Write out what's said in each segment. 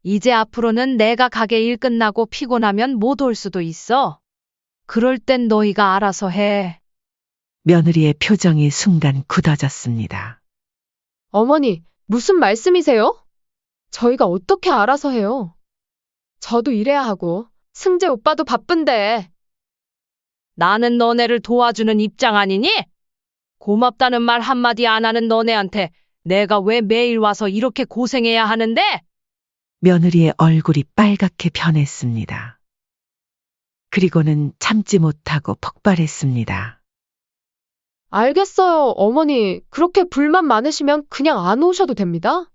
이제 앞으로는 내가 가게 일 끝나고 피곤하면 못 올 수도 있어. 그럴 땐 너희가 알아서 해. 며느리의 표정이 순간 굳어졌습니다. 어머니, 무슨 말씀이세요? 저희가 어떻게 알아서 해요? 저도 일해야 하고, 승재 오빠도 바쁜데. 나는 너네를 도와주는 입장 아니니? 고맙다는 말 한마디 안 하는 너네한테 내가 왜 매일 와서 이렇게 고생해야 하는데? 며느리의 얼굴이 빨갛게 변했습니다. 그리고는 참지 못하고 폭발했습니다. 알겠어요, 어머니. 그렇게 불만 많으시면 그냥 안 오셔도 됩니다.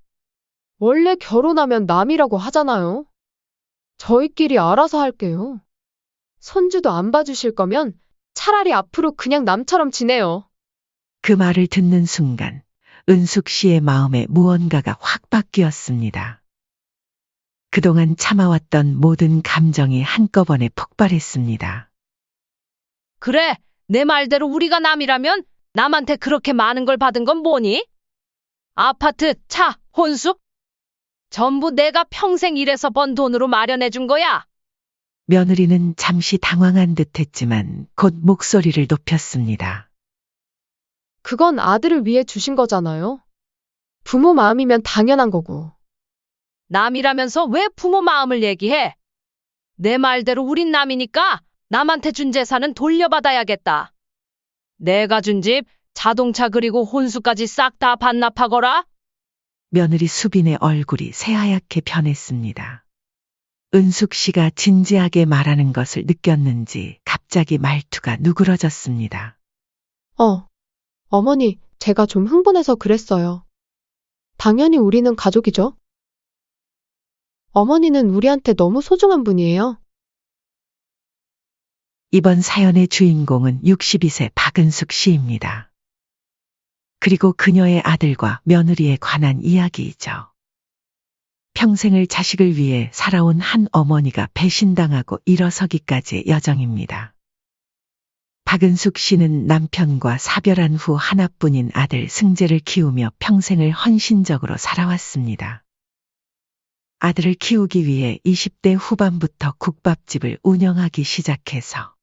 원래 결혼하면 남이라고 하잖아요. 저희끼리 알아서 할게요. 손주도 안 봐주실 거면 차라리 앞으로 그냥 남처럼 지내요. 그 말을 듣는 순간 은숙 씨의 마음에 무언가가 확 바뀌었습니다. 그동안 참아왔던 모든 감정이 한꺼번에 폭발했습니다. 그래, 내 말대로 우리가 남이라면 남한테 그렇게 많은 걸 받은 건 뭐니? 아파트, 차, 혼수? 전부 내가 평생 일해서 번 돈으로 마련해 준 거야. 며느리는 잠시 당황한 듯했지만 곧 목소리를 높였습니다. 그건 아들을 위해 주신 거잖아요. 부모 마음이면 당연한 거고. 남이라면서 왜 부모 마음을 얘기해? 내 말대로 우린 남이니까 남한테 준 재산은 돌려받아야겠다. 내가 준 집, 자동차 그리고 혼수까지 싹 다 반납하거라. 며느리 수빈의 얼굴이 새하얗게 변했습니다. 은숙 씨가 진지하게 말하는 것을 느꼈는지 갑자기 말투가 누그러졌습니다. 어머니, 제가 좀 흥분해서 그랬어요. 당연히 우리는 가족이죠. 어머니는 우리한테 너무 소중한 분이에요. 이번 사연의 주인공은 62세 박은숙 씨입니다. 그리고 그녀의 아들과 며느리에 관한 이야기이죠. 평생을 자식을 위해 살아온 한 어머니가 배신당하고 일어서기까지의 여정입니다. 박은숙 씨는 남편과 사별한 후 하나뿐인 아들 승재를 키우며 평생을 헌신적으로 살아왔습니다. 아들을 키우기 위해 20대 후반부터 국밥집을 운영하기 시작해서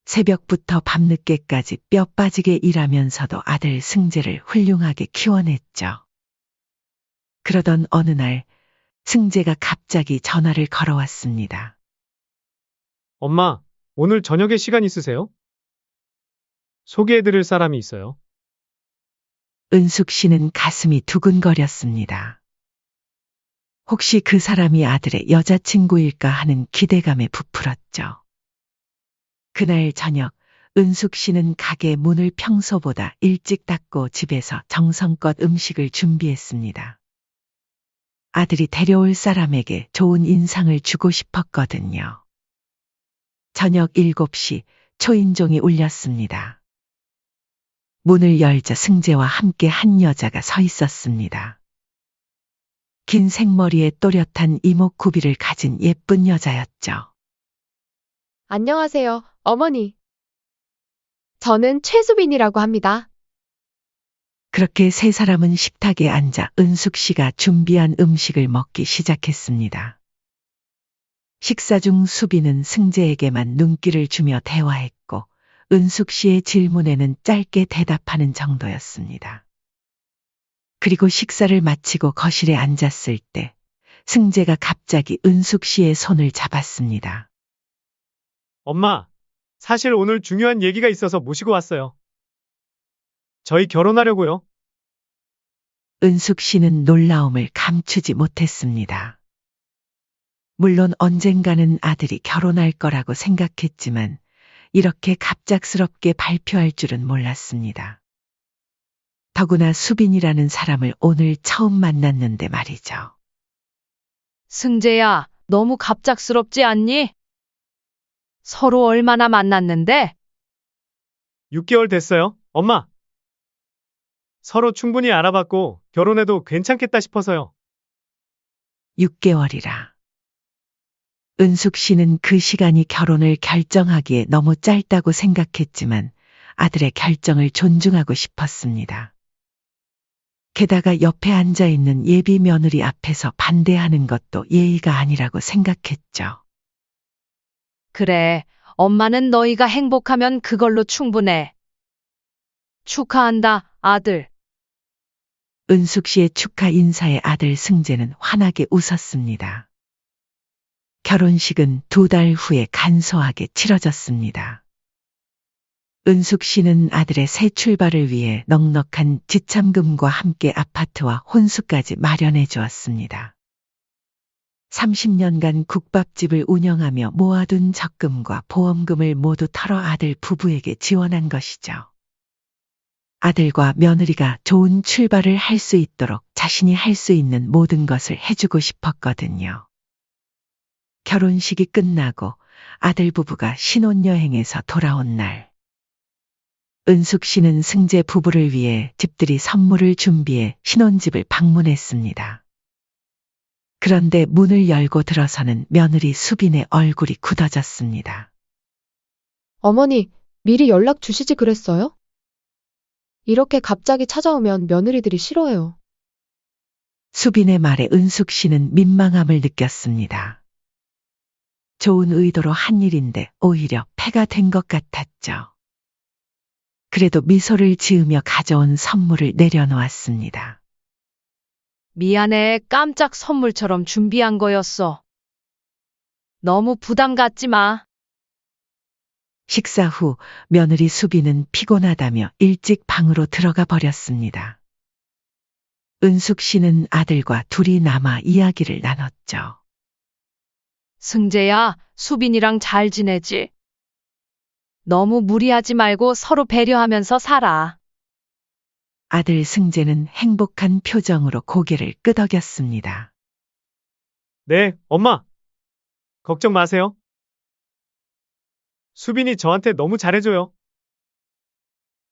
새벽부터 밤늦게까지 뼈 빠지게 일하면서도 아들 승재를 훌륭하게 키워냈죠. 그러던 어느 날 승재가 갑자기 전화를 걸어왔습니다. 엄마, 오늘 저녁에 시간 있으세요? 소개해드릴 사람이 있어요. 은숙 씨는 가슴이 두근거렸습니다. 혹시 그 사람이 아들의 여자친구일까 하는 기대감에 부풀었죠. 그날 저녁 은숙 씨는 가게 문을 평소보다 일찍 닫고 집에서 정성껏 음식을 준비했습니다. 아들이 데려올 사람에게 좋은 인상을 주고 싶었거든요. 저녁 7시 초인종이 울렸습니다. 문을 열자 승재와 함께 한 여자가 서 있었습니다. 긴 생머리에 또렷한 이목구비를 가진 예쁜 여자였죠. 안녕하세요, 어머니. 저는 최수빈이라고 합니다. 그렇게 세 사람은 식탁에 앉아 은숙 씨가 준비한 음식을 먹기 시작했습니다. 식사 중 수빈은 승재에게만 눈길을 주며 대화했고 은숙 씨의 질문에는 짧게 대답하는 정도였습니다. 그리고 식사를 마치고 거실에 앉았을 때 승재가 갑자기 은숙 씨의 손을 잡았습니다. 엄마, 사실 오늘 중요한 얘기가 있어서 모시고 왔어요. 저희 결혼하려고요. 은숙 씨는 놀라움을 감추지 못했습니다. 물론 언젠가는 아들이 결혼할 거라고 생각했지만 이렇게 갑작스럽게 발표할 줄은 몰랐습니다. 더구나 수빈이라는 사람을 오늘 처음 만났는데 말이죠. 승재야, 너무 갑작스럽지 않니? 서로 얼마나 만났는데? 6개월 됐어요, 엄마. 서로 충분히 알아봤고 결혼해도 괜찮겠다 싶어서요. 6개월이라. 은숙 씨는 그 시간이 결혼을 결정하기에 너무 짧다고 생각했지만 아들의 결정을 존중하고 싶었습니다. 게다가 옆에 앉아 있는 예비 며느리 앞에서 반대하는 것도 예의가 아니라고 생각했죠. 그래, 엄마는 너희가 행복하면 그걸로 충분해. 축하한다, 아들. 은숙 씨의 축하 인사에 아들 승재는 환하게 웃었습니다. 결혼식은 2달 후에 간소하게 치러졌습니다. 은숙 씨는 아들의 새 출발을 위해 넉넉한 지참금과 함께 아파트와 혼수까지 마련해 주었습니다. 30년간 국밥집을 운영하며 모아둔 적금과 보험금을 모두 털어 아들 부부에게 지원한 것이죠. 아들과 며느리가 좋은 출발을 할 수 있도록 자신이 할 수 있는 모든 것을 해주고 싶었거든요. 결혼식이 끝나고 아들 부부가 신혼여행에서 돌아온 날, 은숙 씨는 승재 부부를 위해 집들이 선물을 준비해 신혼집을 방문했습니다. 그런데 문을 열고 들어서는 며느리 수빈의 얼굴이 굳어졌습니다. 어머니, 미리 연락 주시지 그랬어요? 이렇게 갑자기 찾아오면 며느리들이 싫어해요. 수빈의 말에 은숙 씨는 민망함을 느꼈습니다. 좋은 의도로 한 일인데 오히려 폐가 된 것 같았죠. 그래도 미소를 지으며 가져온 선물을 내려놓았습니다. 미안해, 깜짝 선물처럼 준비한 거였어. 너무 부담 갖지 마. 식사 후 며느리 수빈은 피곤하다며 일찍 방으로 들어가 버렸습니다. 은숙 씨는 아들과 둘이 남아 이야기를 나눴죠. 승재야, 수빈이랑 잘 지내지? 너무 무리하지 말고 서로 배려하면서 살아. 아들 승재는 행복한 표정으로 고개를 끄덕였습니다. 네, 엄마. 걱정 마세요. 수빈이 저한테 너무 잘해줘요.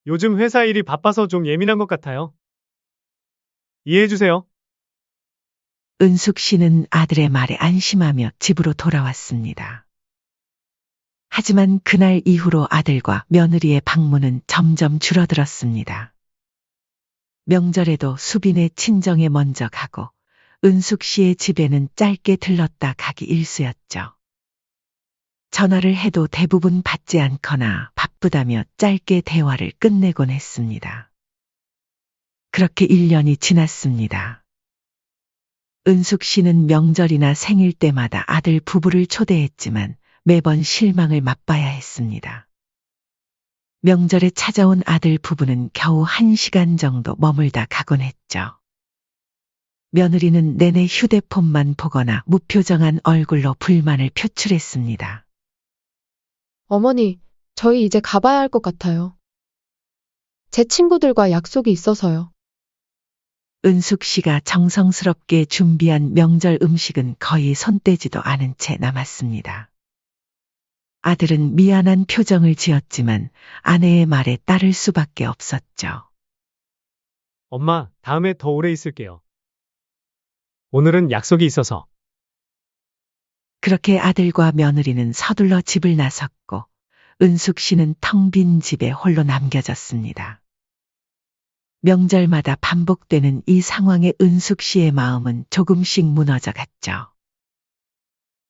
요즘 회사 일이 바빠서 좀 예민한 것 같아요. 이해해주세요. 은숙 씨는 아들의 말에 안심하며 집으로 돌아왔습니다. 하지만 그날 이후로 아들과 며느리의 방문은 점점 줄어들었습니다. 명절에도 수빈의 친정에 먼저 가고 은숙 씨의 집에는 짧게 들렀다 가기 일쑤였죠. 전화를 해도 대부분 받지 않거나 바쁘다며 짧게 대화를 끝내곤 했습니다. 그렇게 1년이 지났습니다. 은숙 씨는 명절이나 생일 때마다 아들 부부를 초대했지만 매번 실망을 맛봐야 했습니다. 명절에 찾아온 아들 부부는 겨우 1시간 정도 머물다 가곤 했죠. 며느리는 내내 휴대폰만 보거나 무표정한 얼굴로 불만을 표출했습니다. 어머니, 저희 이제 가봐야 할 것 같아요. 제 친구들과 약속이 있어서요. 은숙 씨가 정성스럽게 준비한 명절 음식은 거의 손대지도 않은 채 남았습니다. 아들은 미안한 표정을 지었지만 아내의 말에 따를 수밖에 없었죠. 엄마, 다음에 더 오래 있을게요. 오늘은 약속이 있어서. 그렇게 아들과 며느리는 서둘러 집을 나섰고 은숙 씨는 텅 빈 집에 홀로 남겨졌습니다. 명절마다 반복되는 이 상황에 은숙 씨의 마음은 조금씩 무너져 갔죠.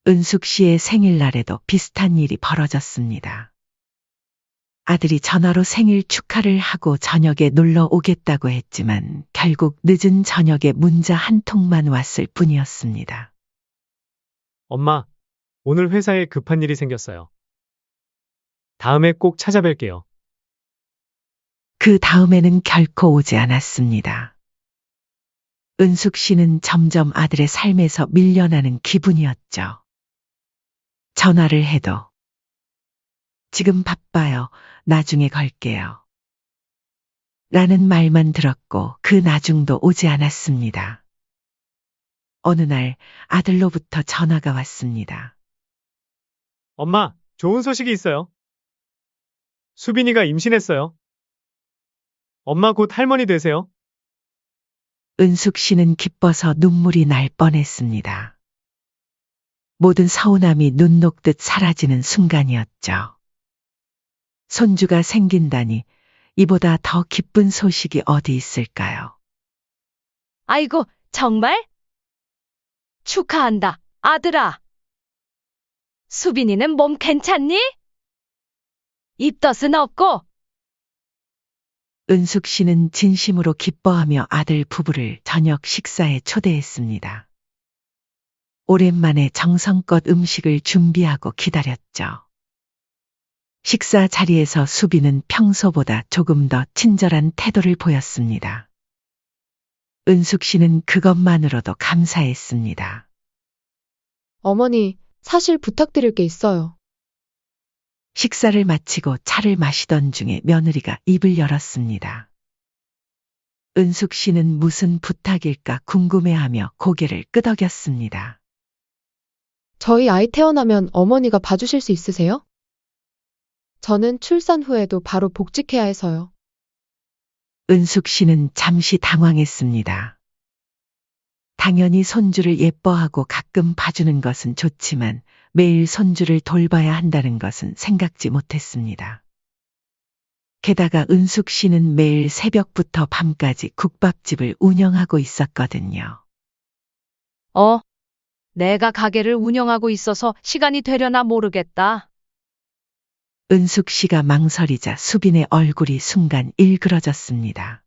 은숙 씨의 생일날에도 비슷한 일이 벌어졌습니다. 아들이 전화로 생일 축하를 하고 저녁에 놀러 오겠다고 했지만 결국 늦은 저녁에 문자 한 통만 왔을 뿐이었습니다. 엄마, 오늘 회사에 급한 일이 생겼어요. 다음에 꼭 찾아뵐게요. 그 다음에는 결코 오지 않았습니다. 은숙 씨는 점점 아들의 삶에서 밀려나는 기분이었죠. 전화를 해도 지금 바빠요. 나중에 걸게요. 라는 말만 들었고 그 나중도 오지 않았습니다. 어느 날 아들로부터 전화가 왔습니다. 엄마, 좋은 소식이 있어요. 수빈이가 임신했어요. 엄마 곧 할머니 되세요. 은숙 씨는 기뻐서 눈물이 날 뻔했습니다. 모든 서운함이 눈 녹듯 사라지는 순간이었죠. 손주가 생긴다니 이보다 더 기쁜 소식이 어디 있을까요? 아이고, 정말? 축하한다, 아들아. 수빈이는 몸 괜찮니? 입덧은 없고? 은숙 씨는 진심으로 기뻐하며 아들 부부를 저녁 식사에 초대했습니다. 오랜만에 정성껏 음식을 준비하고 기다렸죠. 식사 자리에서 수빈은 평소보다 조금 더 친절한 태도를 보였습니다. 은숙 씨는 그것만으로도 감사했습니다. 어머니, 사실 부탁드릴 게 있어요. 식사를 마치고 차를 마시던 중에 며느리가 입을 열었습니다. 은숙 씨는 무슨 부탁일까 궁금해하며 고개를 끄덕였습니다. 저희 아이 태어나면 어머니가 봐주실 수 있으세요? 저는 출산 후에도 바로 복직해야 해서요. 은숙 씨는 잠시 당황했습니다. 당연히 손주를 예뻐하고 가끔 봐주는 것은 좋지만 매일 손주를 돌봐야 한다는 것은 생각지 못했습니다. 게다가 은숙 씨는 매일 새벽부터 밤까지 국밥집을 운영하고 있었거든요. 내가 가게를 운영하고 있어서 시간이 되려나 모르겠다. 은숙 씨가 망설이자 수빈의 얼굴이 순간 일그러졌습니다.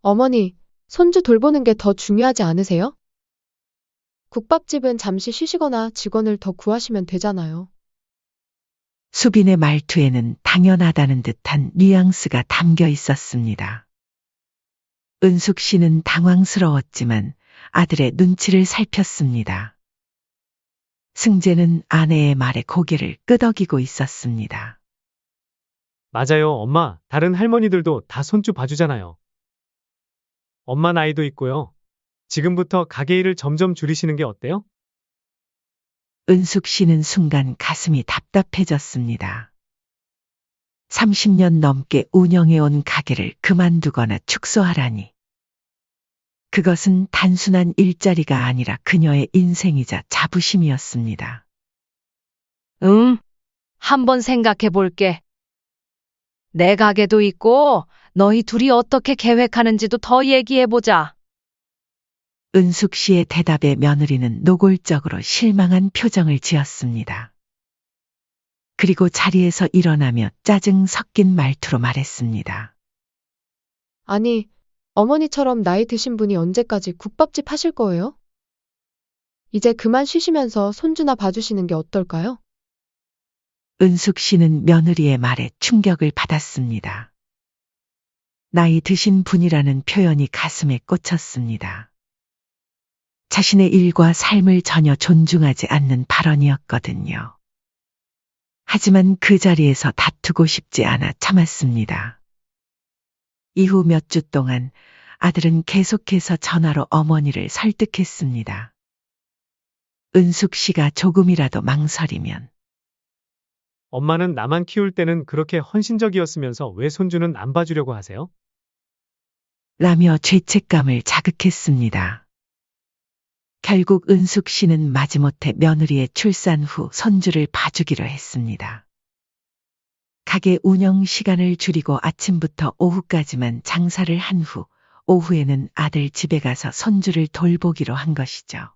어머니, 손주 돌보는 게 더 중요하지 않으세요? 국밥집은 잠시 쉬시거나 직원을 더 구하시면 되잖아요. 수빈의 말투에는 당연하다는 듯한 뉘앙스가 담겨 있었습니다. 은숙 씨는 당황스러웠지만 아들의 눈치를 살폈습니다. 승재는 아내의 말에 고개를 끄덕이고 있었습니다. 맞아요, 엄마. 다른 할머니들도 다 손주 봐주잖아요. 엄마 나이도 있고요. 지금부터 가게 일을 점점 줄이시는 게 어때요? 은숙 씨는 순간 가슴이 답답해졌습니다. 30년 넘게 운영해온 가게를 그만두거나 축소하라니. 그것은 단순한 일자리가 아니라 그녀의 인생이자 자부심이었습니다. 한번 생각해 볼게. 내 가게도 있고, 너희 둘이 어떻게 계획하는지도 더 얘기해 보자. 은숙 씨의 대답에 며느리는 노골적으로 실망한 표정을 지었습니다. 그리고 자리에서 일어나며 짜증 섞인 말투로 말했습니다. 아니, 어머니처럼 나이 드신 분이 언제까지 국밥집 하실 거예요? 이제 그만 쉬시면서 손주나 봐주시는 게 어떨까요? 은숙 씨는 며느리의 말에 충격을 받았습니다. 나이 드신 분이라는 표현이 가슴에 꽂혔습니다. 자신의 일과 삶을 전혀 존중하지 않는 발언이었거든요. 하지만 그 자리에서 다투고 싶지 않아 참았습니다. 이후 몇 주 동안 아들은 계속해서 전화로 어머니를 설득했습니다. 은숙 씨가 조금이라도 망설이면 엄마는 나만 키울 때는 그렇게 헌신적이었으면서 왜 손주는 안 봐주려고 하세요? 라며 죄책감을 자극했습니다. 결국 은숙 씨는 마지못해 며느리의 출산 후 손주를 봐주기로 했습니다. 가게 운영 시간을 줄이고 아침부터 오후까지만 장사를 한 후 오후에는 아들 집에 가서 손주를 돌보기로 한 것이죠.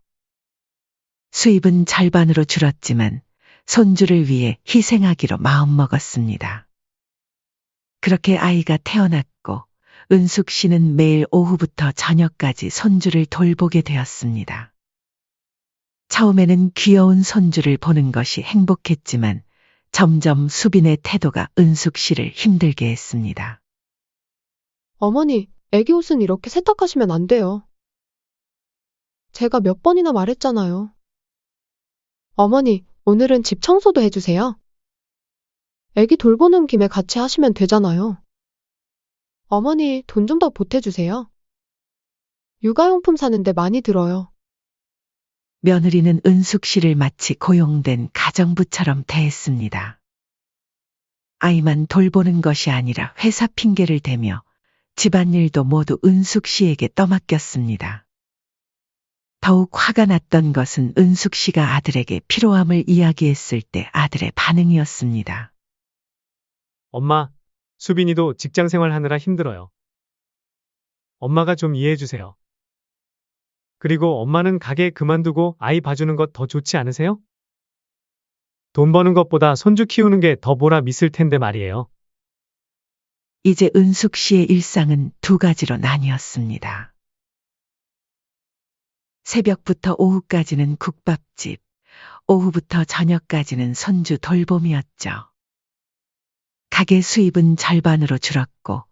수입은 절반으로 줄었지만 손주를 위해 희생하기로 마음먹었습니다. 그렇게 아이가 태어났고 은숙 씨는 매일 오후부터 저녁까지 손주를 돌보게 되었습니다. 처음에는 귀여운 손주를 보는 것이 행복했지만 점점 수빈의 태도가 은숙 씨를 힘들게 했습니다. 어머니, 애기 옷은 이렇게 세탁하시면 안 돼요. 제가 몇 번이나 말했잖아요. 어머니, 오늘은 집 청소도 해주세요. 애기 돌보는 김에 같이 하시면 되잖아요. 어머니, 돈 좀 더 보태주세요. 육아용품 사는데 많이 들어요. 며느리는 은숙 씨를 마치 고용된 가정부처럼 대했습니다. 아이만 돌보는 것이 아니라 회사 핑계를 대며 집안일도 모두 은숙 씨에게 떠맡겼습니다. 더욱 화가 났던 것은 은숙 씨가 아들에게 피로함을 이야기했을 때 아들의 반응이었습니다. 엄마, 수빈이도 직장 생활하느라 힘들어요. 엄마가 좀 이해해 주세요. 그리고 엄마는 가게 그만두고 아이 봐주는 것 더 좋지 않으세요? 돈 버는 것보다 손주 키우는 게 더 보람 있을 텐데 말이에요. 이제 은숙 씨의 일상은 두 가지로 나뉘었습니다. 새벽부터 오후까지는 국밥집, 오후부터 저녁까지는 손주 돌봄이었죠. 가게 수입은 절반으로 줄었고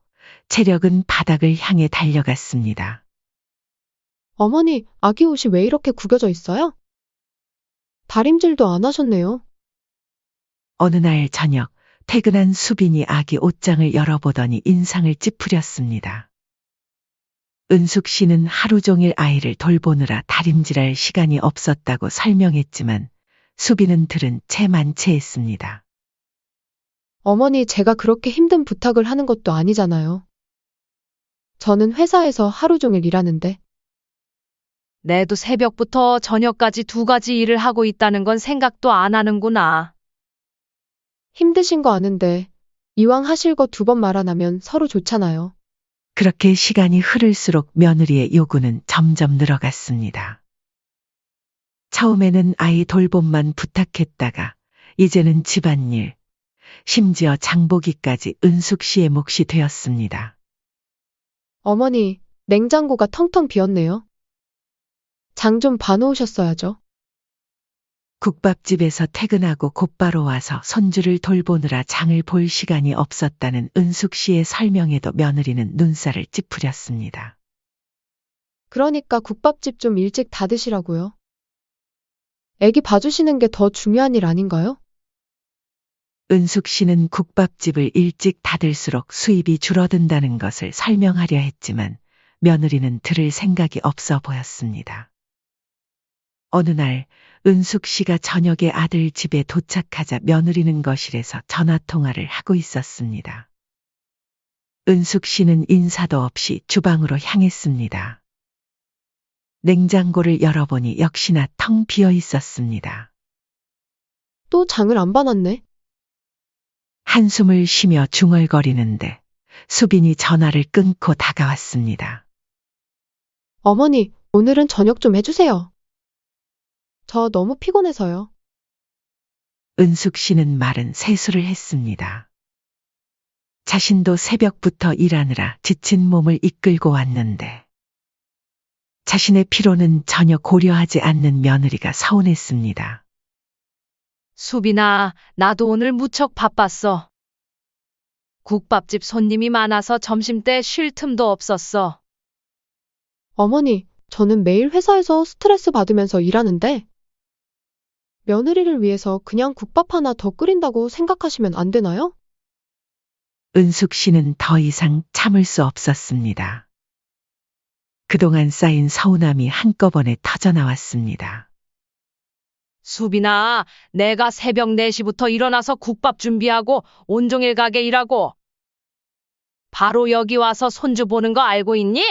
체력은 바닥을 향해 달려갔습니다. 어머니, 아기 옷이 왜 이렇게 구겨져 있어요? 다림질도 안 하셨네요. 어느 날 저녁 퇴근한 수빈이 아기 옷장을 열어보더니 인상을 찌푸렸습니다. 은숙 씨는 하루 종일 아이를 돌보느라 다림질할 시간이 없었다고 설명했지만 수빈은 들은 채 만체했습니다. 어머니, 제가 그렇게 힘든 부탁을 하는 것도 아니잖아요. 저는 회사에서 하루 종일 일하는데. 내도 새벽부터 저녁까지 두 가지 일을 하고 있다는 건 생각도 안 하는구나. 힘드신 거 아는데 이왕 하실 거 두 번 말 안 하면 서로 좋잖아요. 그렇게 시간이 흐를수록 며느리의 요구는 점점 늘어갔습니다. 처음에는 아이 돌봄만 부탁했다가 이제는 집안일, 심지어 장보기까지 은숙 씨의 몫이 되었습니다. 어머니, 냉장고가 텅텅 비었네요. 장 좀 봐놓으셨어야죠. 국밥집에서 퇴근하고 곧바로 와서 손주를 돌보느라 장을 볼 시간이 없었다는 은숙 씨의 설명에도 며느리는 눈살을 찌푸렸습니다. 그러니까 국밥집 좀 일찍 닫으시라고요. 애기 봐주시는 게 더 중요한 일 아닌가요? 은숙 씨는 국밥집을 일찍 닫을수록 수입이 줄어든다는 것을 설명하려 했지만 며느리는 들을 생각이 없어 보였습니다. 어느 날 은숙 씨가 저녁에 아들 집에 도착하자 며느리는 거실에서 전화통화를 하고 있었습니다. 은숙 씨는 인사도 없이 주방으로 향했습니다. 냉장고를 열어보니 역시나 텅 비어 있었습니다. 또 장을 안 봐놨네. 한숨을 쉬며 중얼거리는데 수빈이 전화를 끊고 다가왔습니다. 어머니, 오늘은 저녁 좀 해주세요. 저 너무 피곤해서요. 은숙 씨는 말은 세수를 했습니다. 자신도 새벽부터 일하느라 지친 몸을 이끌고 왔는데 자신의 피로는 전혀 고려하지 않는 며느리가 서운했습니다. 수빈아, 나도 오늘 무척 바빴어. 국밥집 손님이 많아서 점심때 쉴 틈도 없었어. 어머니, 저는 매일 회사에서 스트레스 받으면서 일하는데 며느리를 위해서 그냥 국밥 하나 더 끓인다고 생각하시면 안 되나요? 은숙 씨는 더 이상 참을 수 없었습니다. 그동안 쌓인 서운함이 한꺼번에 터져나왔습니다. 수빈아, 내가 새벽 4시부터 일어나서 국밥 준비하고 온종일 가게 일하고 바로 여기 와서 손주 보는 거 알고 있니?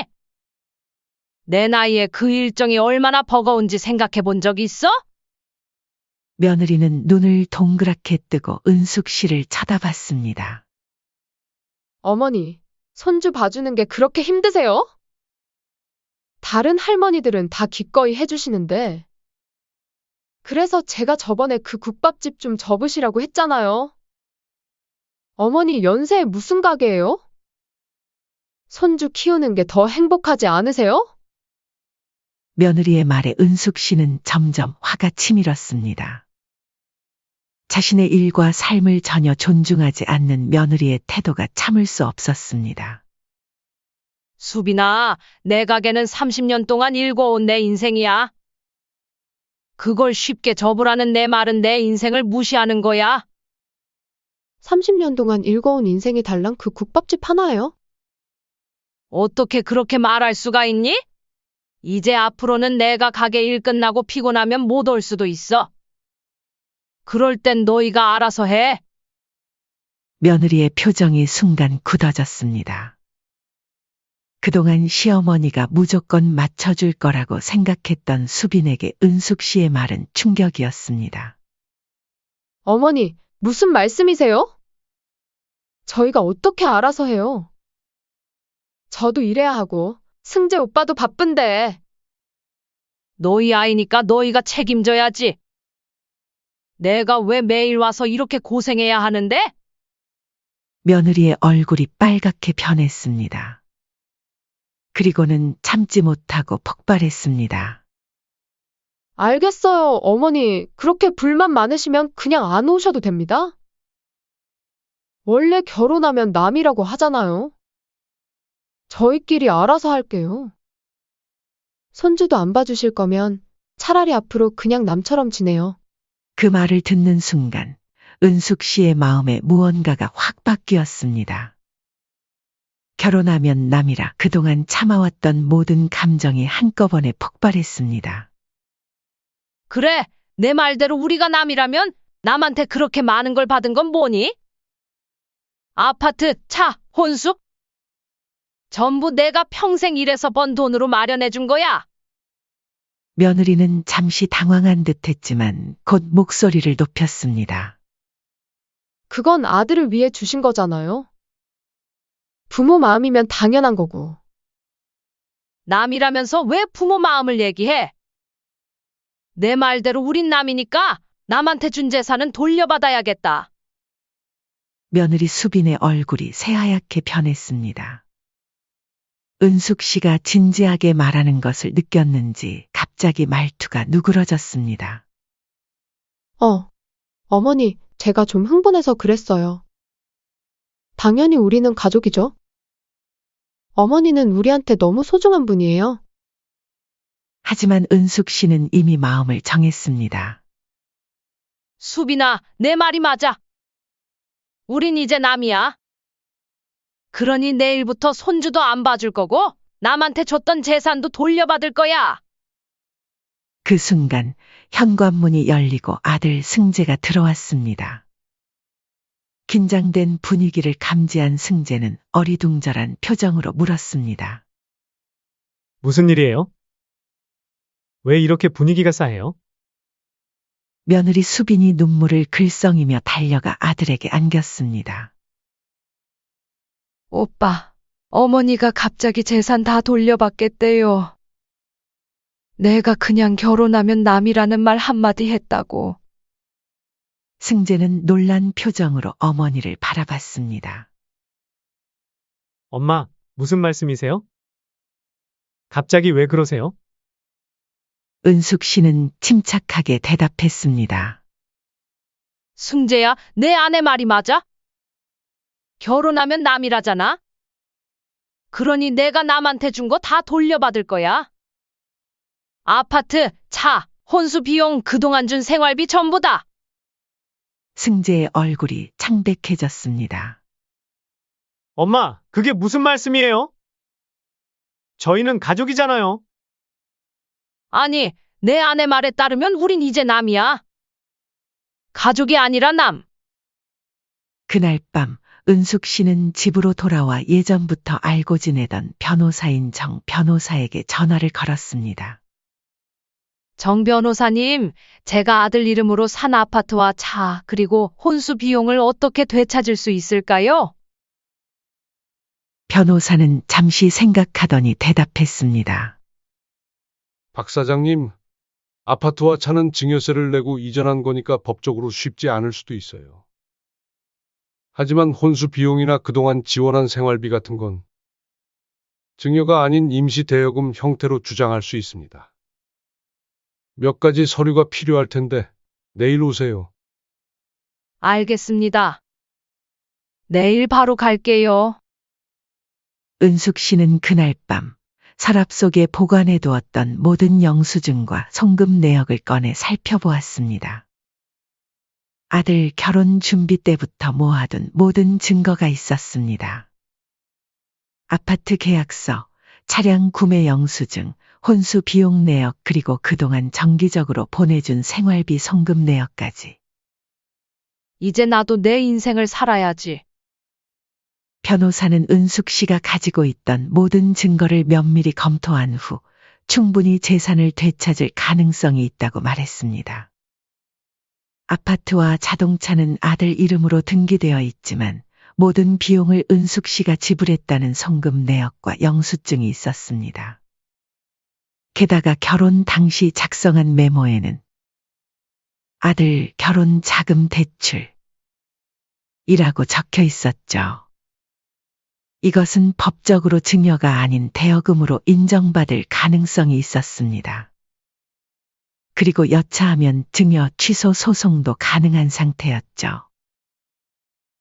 내 나이에 그 일정이 얼마나 버거운지 생각해 본 적 있어? 며느리는 눈을 동그랗게 뜨고 은숙 씨를 쳐다봤습니다. 어머니, 손주 봐주는 게 그렇게 힘드세요? 다른 할머니들은 다 기꺼이 해주시는데. 그래서 제가 저번에 그 국밥집 좀 접으시라고 했잖아요. 어머니 연세에 무슨 가게예요? 손주 키우는 게 더 행복하지 않으세요? 며느리의 말에 은숙 씨는 점점 화가 치밀었습니다. 자신의 일과 삶을 전혀 존중하지 않는 며느리의 태도가 참을 수 없었습니다. 수빈아, 내 가게는 30년 동안 일궈온 내 인생이야. 그걸 쉽게 접으라는 내 말은 내 인생을 무시하는 거야. 30년 동안 일궈온 인생이 달랑 그 국밥집 하나예요? 어떻게 그렇게 말할 수가 있니? 이제 앞으로는 내가 가게 일 끝나고 피곤하면 못 올 수도 있어. 그럴 땐 너희가 알아서 해. 며느리의 표정이 순간 굳어졌습니다. 그동안 시어머니가 무조건 맞춰줄 거라고 생각했던 수빈에게 은숙 씨의 말은 충격이었습니다. 어머니, 무슨 말씀이세요? 저희가 어떻게 알아서 해요? 저도 일해야 하고, 승재 오빠도 바쁜데. 너희 아이니까 너희가 책임져야지. 내가 왜 매일 와서 이렇게 고생해야 하는데? 며느리의 얼굴이 빨갛게 변했습니다. 그리고는 참지 못하고 폭발했습니다. 알겠어요, 어머니. 그렇게 불만 많으시면 그냥 안 오셔도 됩니다. 원래 결혼하면 남이라고 하잖아요. 저희끼리 알아서 할게요. 손주도 안 봐주실 거면 차라리 앞으로 그냥 남처럼 지내요. 그 말을 듣는 순간 은숙 씨의 마음에 무언가가 확 바뀌었습니다. 결혼하면 남이라 그동안 참아왔던 모든 감정이 한꺼번에 폭발했습니다. 그래, 내 말대로 우리가 남이라면 남한테 그렇게 많은 걸 받은 건 뭐니? 아파트, 차, 혼수? 전부 내가 평생 일해서 번 돈으로 마련해 준 거야. 며느리는 잠시 당황한 듯 했지만 곧 목소리를 높였습니다. 그건 아들을 위해 주신 거잖아요. 부모 마음이면 당연한 거고. 남이라면서 왜 부모 마음을 얘기해? 내 말대로 우린 남이니까 남한테 준 재산은 돌려받아야겠다. 며느리 수빈의 얼굴이 새하얗게 변했습니다. 은숙 씨가 진지하게 말하는 것을 느꼈는지 갑자기 말투가 누그러졌습니다. 어머니, 제가 좀 흥분해서 그랬어요. 당연히 우리는 가족이죠. 어머니는 우리한테 너무 소중한 분이에요. 하지만 은숙 씨는 이미 마음을 정했습니다. 수빈아, 내 말이 맞아. 우린 이제 남이야. 그러니 내일부터 손주도 안 봐줄 거고 남한테 줬던 재산도 돌려받을 거야. 그 순간 현관문이 열리고 아들 승재가 들어왔습니다. 긴장된 분위기를 감지한 승재는 어리둥절한 표정으로 물었습니다. 무슨 일이에요? 왜 이렇게 분위기가 싸해요? 며느리 수빈이 눈물을 글썽이며 달려가 아들에게 안겼습니다. 오빠, 어머니가 갑자기 재산 다 돌려받겠대요. 내가 그냥 결혼하면 남이라는 말 한마디 했다고. 승재는 놀란 표정으로 어머니를 바라봤습니다. 엄마, 무슨 말씀이세요? 갑자기 왜 그러세요? 은숙 씨는 침착하게 대답했습니다. 승재야, 내 아내 말이 맞아? 결혼하면 남이라잖아? 그러니 내가 남한테 준 거 다 돌려받을 거야. 아파트, 차, 혼수 비용, 그동안 준 생활비 전부 다. 승재의 얼굴이 창백해졌습니다. 엄마, 그게 무슨 말씀이에요? 저희는 가족이잖아요. 아니, 내 아내 말에 따르면 우린 이제 남이야. 가족이 아니라 남. 그날 밤 은숙 씨는 집으로 돌아와 예전부터 알고 지내던 변호사인 정 변호사에게 전화를 걸었습니다. 정 변호사님, 제가 아들 이름으로 산 아파트와 차, 그리고 혼수 비용을 어떻게 되찾을 수 있을까요? 변호사는 잠시 생각하더니 대답했습니다. 박 사장님, 아파트와 차는 증여세를 내고 이전한 거니까 법적으로 쉽지 않을 수도 있어요. 하지만 혼수 비용이나 그동안 지원한 생활비 같은 건 증여가 아닌 임시 대여금 형태로 주장할 수 있습니다. 몇 가지 서류가 필요할 텐데 내일 오세요. 알겠습니다. 내일 바로 갈게요. 은숙 씨는 그날 밤 서랍 속에 보관해 두었던 모든 영수증과 송금 내역을 꺼내 살펴보았습니다. 아들 결혼 준비 때부터 모아둔 모든 증거가 있었습니다. 아파트 계약서, 차량 구매 영수증, 혼수 비용 내역 그리고 그동안 정기적으로 보내준 생활비 송금 내역까지. 이제 나도 내 인생을 살아야지. 변호사는 은숙 씨가 가지고 있던 모든 증거를 면밀히 검토한 후 충분히 재산을 되찾을 가능성이 있다고 말했습니다. 아파트와 자동차는 아들 이름으로 등기되어 있지만 모든 비용을 은숙 씨가 지불했다는 송금 내역과 영수증이 있었습니다. 게다가 결혼 당시 작성한 메모에는 아들 결혼 자금 대출 이라고 적혀 있었죠. 이것은 법적으로 증여가 아닌 대여금으로 인정받을 가능성이 있었습니다. 그리고 여차하면 증여 취소 소송도 가능한 상태였죠.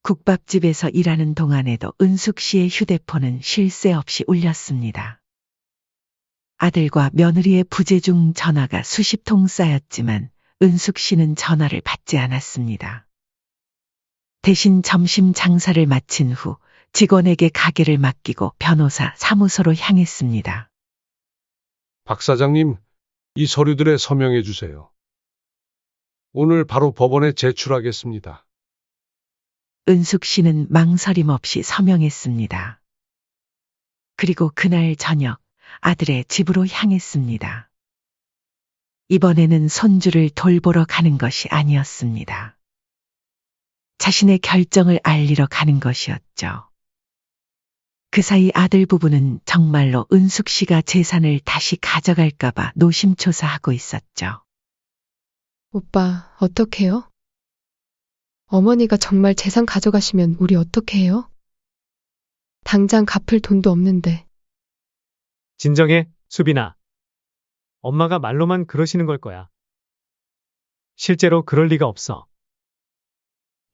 국밥집에서 일하는 동안에도 은숙 씨의 휴대폰은 쉴 새 없이 울렸습니다. 아들과 며느리의 부재중 전화가 수십 통 쌓였지만 은숙 씨는 전화를 받지 않았습니다. 대신 점심 장사를 마친 후 직원에게 가게를 맡기고 변호사 사무소로 향했습니다. 박 사장님, 이 서류들에 서명해 주세요. 오늘 바로 법원에 제출하겠습니다. 은숙 씨는 망설임 없이 서명했습니다. 그리고 그날 저녁 아들의 집으로 향했습니다. 이번에는 손주를 돌보러 가는 것이 아니었습니다. 자신의 결정을 알리러 가는 것이었죠. 그 사이 아들 부부는 정말로 은숙 씨가 재산을 다시 가져갈까봐 노심초사하고 있었죠. 오빠, 어떡해요? 어머니가 정말 재산 가져가시면 우리 어떻게 해요? 당장 갚을 돈도 없는데. 진정해, 수빈아. 엄마가 말로만 그러시는 걸 거야. 실제로 그럴 리가 없어.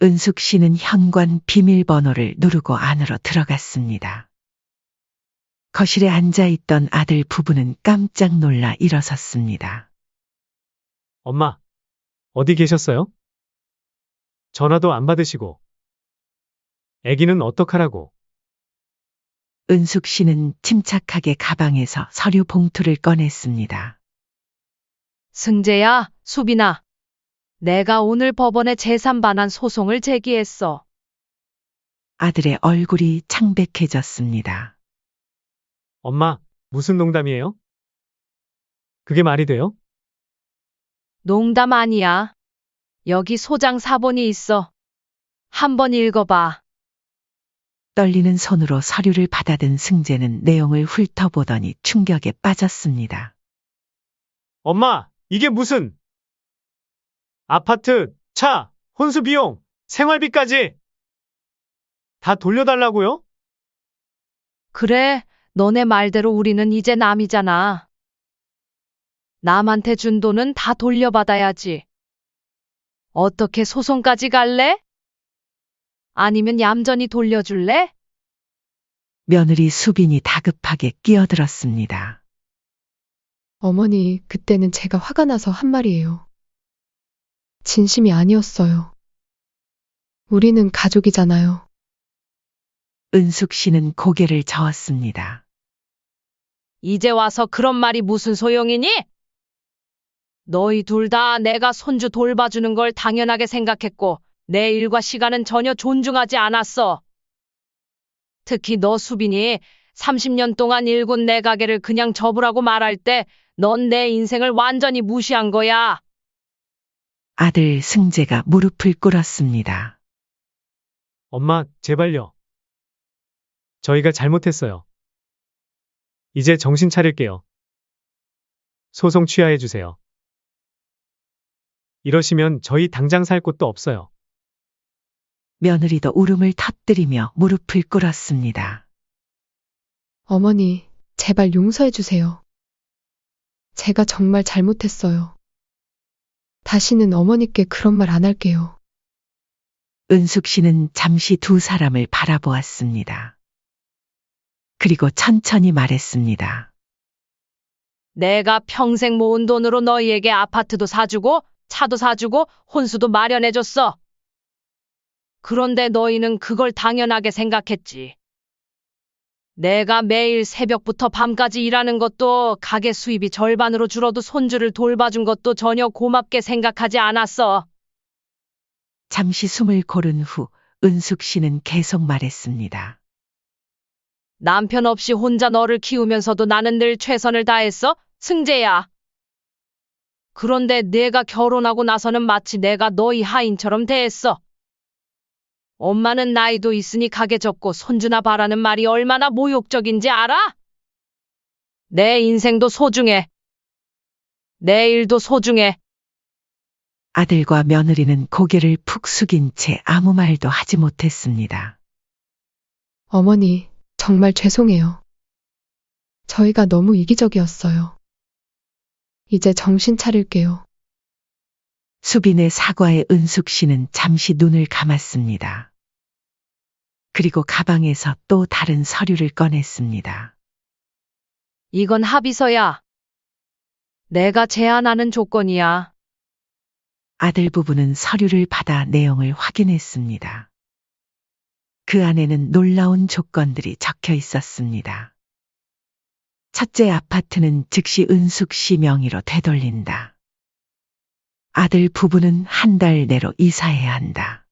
은숙 씨는 현관 비밀번호를 누르고 안으로 들어갔습니다. 거실에 앉아있던 아들 부부는 깜짝 놀라 일어섰습니다. 엄마, 어디 계셨어요? 전화도 안 받으시고. 아기는 어떡하라고? 은숙 씨는 침착하게 가방에서 서류 봉투를 꺼냈습니다. 승재야, 수빈아. 내가 오늘 법원에 재산 반환 소송을 제기했어. 아들의 얼굴이 창백해졌습니다. 엄마, 무슨 농담이에요? 그게 말이 돼요? 농담 아니야. 여기 소장 사본이 있어. 한번 읽어봐. 떨리는 손으로 서류를 받아든 승재는 내용을 훑어보더니 충격에 빠졌습니다. 엄마, 이게 무슨? 아파트, 차, 혼수 비용, 생활비까지 다 돌려달라고요? 그래, 너네 말대로 우리는 이제 남이잖아. 남한테 준 돈은 다 돌려받아야지. 어떻게 소송까지 갈래? 아니면 얌전히 돌려줄래? 며느리 수빈이 다급하게 끼어들었습니다. 어머니, 그때는 제가 화가 나서 한 말이에요. 진심이 아니었어요. 우리는 가족이잖아요. 은숙 씨는 고개를 저었습니다. 이제 와서 그런 말이 무슨 소용이니? 너희 둘 다 내가 손주 돌봐주는 걸 당연하게 생각했고 내 일과 시간은 전혀 존중하지 않았어. 특히 너 수빈이 30년 동안 일군 내 가게를 그냥 접으라고 말할 때 넌 내 인생을 완전히 무시한 거야. 아들 승재가 무릎을 꿇었습니다. 엄마, 제발요. 저희가 잘못했어요. 이제 정신 차릴게요. 소송 취하해 주세요. 이러시면 저희 당장 살 곳도 없어요. 며느리도 울음을 터뜨리며 무릎을 꿇었습니다. 어머니, 제발 용서해 주세요. 제가 정말 잘못했어요. 다시는 어머니께 그런 말 안 할게요. 은숙 씨는 잠시 두 사람을 바라보았습니다. 그리고 천천히 말했습니다. 내가 평생 모은 돈으로 너희에게 아파트도 사주고 차도 사주고 혼수도 마련해줬어. 그런데 너희는 그걸 당연하게 생각했지. 내가 매일 새벽부터 밤까지 일하는 것도 가게 수입이 절반으로 줄어도 손주를 돌봐준 것도 전혀 고맙게 생각하지 않았어. 잠시 숨을 고른 후 은숙 씨는 계속 말했습니다. 남편 없이 혼자 너를 키우면서도 나는 늘 최선을 다했어, 승재야. 그런데 내가 결혼하고 나서는 마치 내가 너희 하인처럼 대했어. 엄마는 나이도 있으니 가게 접고 손주나 봐라는 말이 얼마나 모욕적인지 알아? 내 인생도 소중해. 내 일도 소중해. 아들과 며느리는 고개를 푹 숙인 채 아무 말도 하지 못했습니다. 어머니, 정말 죄송해요. 저희가 너무 이기적이었어요. 이제 정신 차릴게요. 수빈의 사과에 은숙 씨는 잠시 눈을 감았습니다. 그리고 가방에서 또 다른 서류를 꺼냈습니다. 이건 합의서야. 내가 제안하는 조건이야. 아들 부부는 서류를 받아 내용을 확인했습니다. 그 안에는 놀라운 조건들이 적혀 있었습니다. 첫째, 아파트는 즉시 은숙 씨 명의로 되돌린다. 아들 부부는 한 달 내로 이사해야 한다.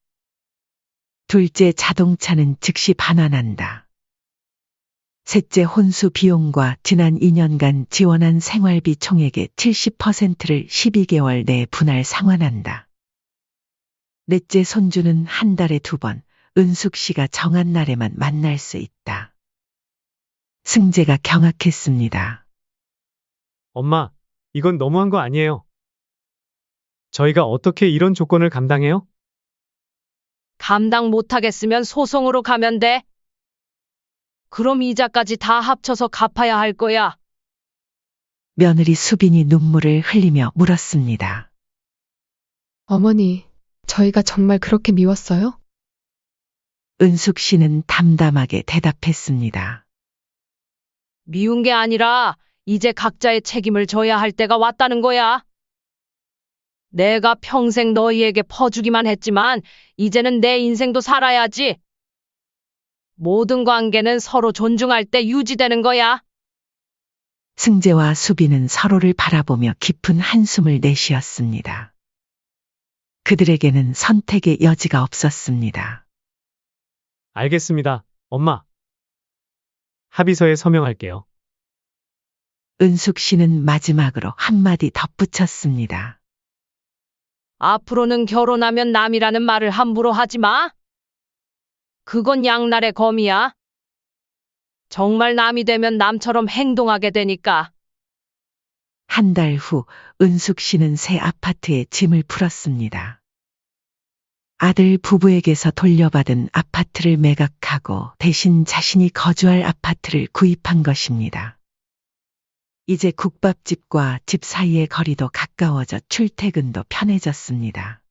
둘째, 자동차는 즉시 반환한다. 셋째, 혼수 비용과 지난 2년간 지원한 생활비 총액의 70%를 12개월 내에 분할 상환한다. 넷째, 손주는 한 달에 2번 은숙 씨가 정한 날에만 만날 수 있다. 승재가 경악했습니다. 엄마, 이건 너무한 거 아니에요? 저희가 어떻게 이런 조건을 감당해요? 감당 못하겠으면 소송으로 가면 돼. 그럼 이자까지 다 합쳐서 갚아야 할 거야. 며느리 수빈이 눈물을 흘리며 물었습니다. 어머니, 저희가 정말 그렇게 미웠어요? 은숙 씨는 담담하게 대답했습니다. 미운 게 아니라 이제 각자의 책임을 져야 할 때가 왔다는 거야. 내가 평생 너희에게 퍼주기만 했지만 이제는 내 인생도 살아야지. 모든 관계는 서로 존중할 때 유지되는 거야. 승재와 수빈은 서로를 바라보며 깊은 한숨을 내쉬었습니다. 그들에게는 선택의 여지가 없었습니다. 알겠습니다, 엄마. 합의서에 서명할게요. 은숙 씨는 마지막으로 한마디 덧붙였습니다. 앞으로는 결혼하면 남이라는 말을 함부로 하지 마. 그건 양날의 검이야. 정말 남이 되면 남처럼 행동하게 되니까. 한 달 후 은숙 씨는 새 아파트에 짐을 풀었습니다. 아들 부부에게서 돌려받은 아파트를 매각하고 대신 자신이 거주할 아파트를 구입한 것입니다. 이제 국밥집과 집 사이의 거리도 가까워져 출퇴근도 편해졌습니다.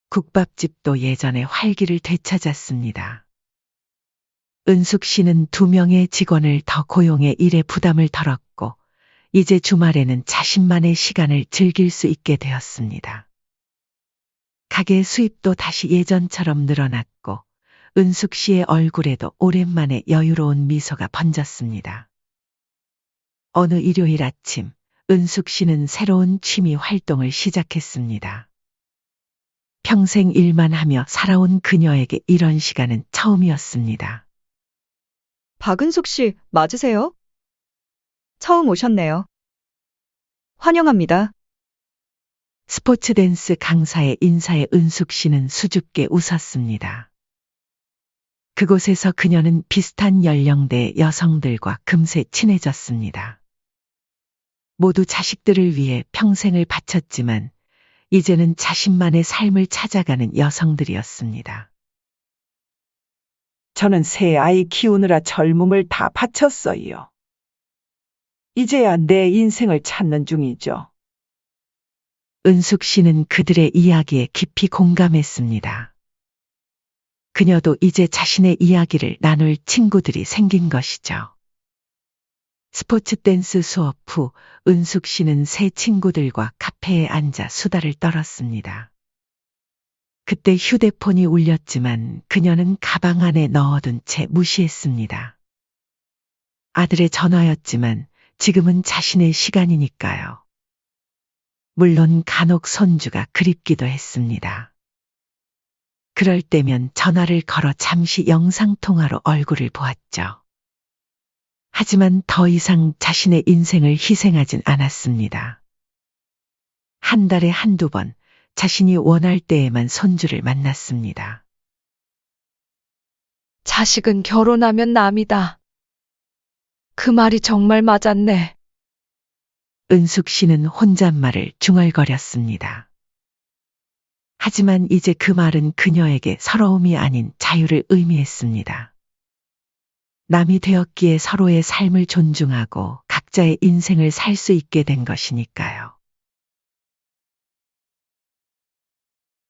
국밥집도 예전의 활기를 되찾았습니다. 은숙 씨는 2명의 직원을 더 고용해 일의 부담을 덜었고, 이제 주말에는 자신만의 시간을 즐길 수 있게 되었습니다. 가게 수입도 다시 예전처럼 늘어났고, 은숙 씨의 얼굴에도 오랜만에 여유로운 미소가 번졌습니다. 어느 일요일 아침, 은숙 씨는 새로운 취미 활동을 시작했습니다. 평생 일만 하며 살아온 그녀에게 이런 시간은 처음이었습니다. 박은숙 씨, 맞으세요? 처음 오셨네요. 환영합니다. 스포츠 댄스 강사의 인사에 은숙 씨는 수줍게 웃었습니다. 그곳에서 그녀는 비슷한 연령대의 여성들과 금세 친해졌습니다. 모두 자식들을 위해 평생을 바쳤지만 이제는 자신만의 삶을 찾아가는 여성들이었습니다. 저는 새 아이 키우느라 젊음을 다 바쳤어요. 이제야 내 인생을 찾는 중이죠. 은숙 씨는 그들의 이야기에 깊이 공감했습니다. 그녀도 이제 자신의 이야기를 나눌 친구들이 생긴 것이죠. 스포츠 댄스 수업 후 은숙 씨는 새 친구들과 카페에 앉아 수다를 떨었습니다. 그때 휴대폰이 울렸지만 그녀는 가방 안에 넣어둔 채 무시했습니다. 아들의 전화였지만 지금은 자신의 시간이니까요. 물론 간혹 손주가 그립기도 했습니다. 그럴 때면 전화를 걸어 잠시 영상통화로 얼굴을 보았죠. 하지만 더 이상 자신의 인생을 희생하진 않았습니다. 한 달에 1~2번 자신이 원할 때에만 손주를 만났습니다. 자식은 결혼하면 남이다. 그 말이 정말 맞았네. 은숙 씨는 혼잣말을 중얼거렸습니다. 하지만 이제 그 말은 그녀에게 서러움이 아닌 자유를 의미했습니다. 남이 되었기에 서로의 삶을 존중하고 각자의 인생을 살 수 있게 된 것이니까요.